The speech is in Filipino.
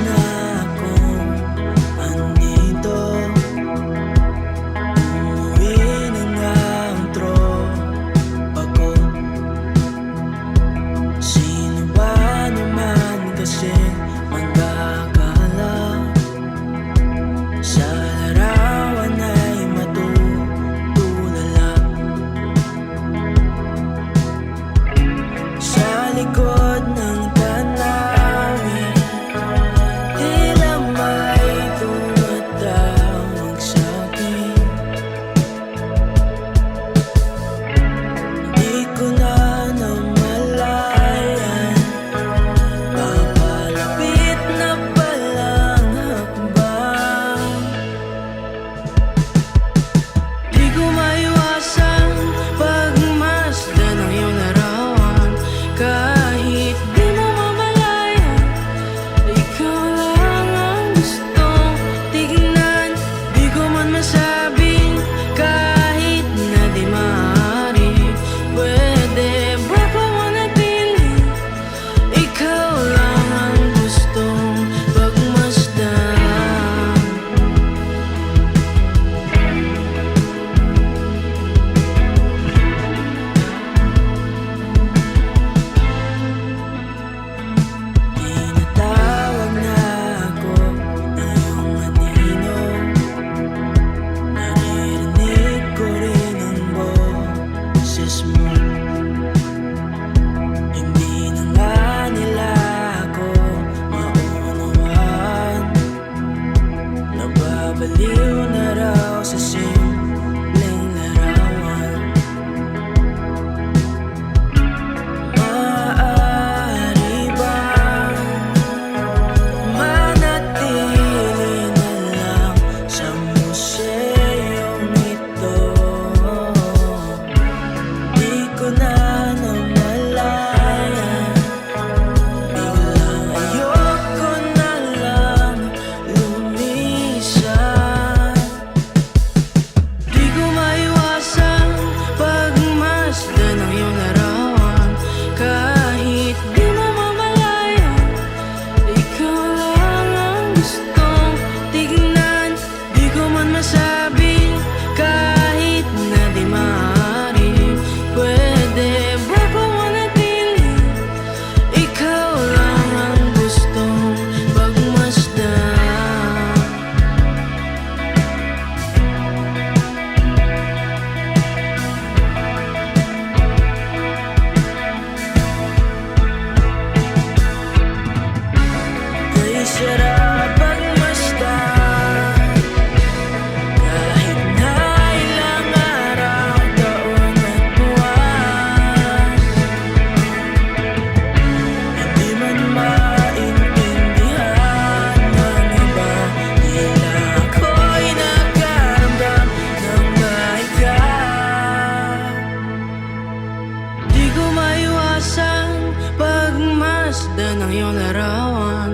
na akong andito. Umuwi na nga ang tropa ko. Sino ba naman kasi magkakala sa larawan ay matutulala? Sa likod ng tanawin, tila may tumatawag sa'kin. Di ko na namalayan, papalapit na palang hakbang. Di ko maiwasang pagmasdan ng iyong larawan. Kahit di mo mamalayan, ikaw lang ang gustong tignan. Di ko man masabing kahit na di maaari, pwede ba ko manatili? Ikaw lang ang gustong pagmasdan. Tinatawag na ako ng iyong anino. Naririnig ko rin ang boses mo. Hindi na nga nila ako maunawaan. Nababaliw na raw sa simpleng larawan. Maaari bang manatili na lang sa museyong ito? Di ko na namalayan, biglang ayoko na lang lumisan. Di ko maiwasang pagmasdan ng iyong larawan. Kahit di mo mamalayan, ikaw lang ang gustong tignan. Di ko man masabi kahit na di maaari, pwede ba ko manatili? Ikaw lang ang gustong pagmasdan. Kay sarap pagmasdan, kahit na ilang araw, taon at buwan. Hindi man maintindihan ng iba, tila ako'y nagkaramdam ng bahiga. Di ko maiwasang pagmasdan ng iyong larawan.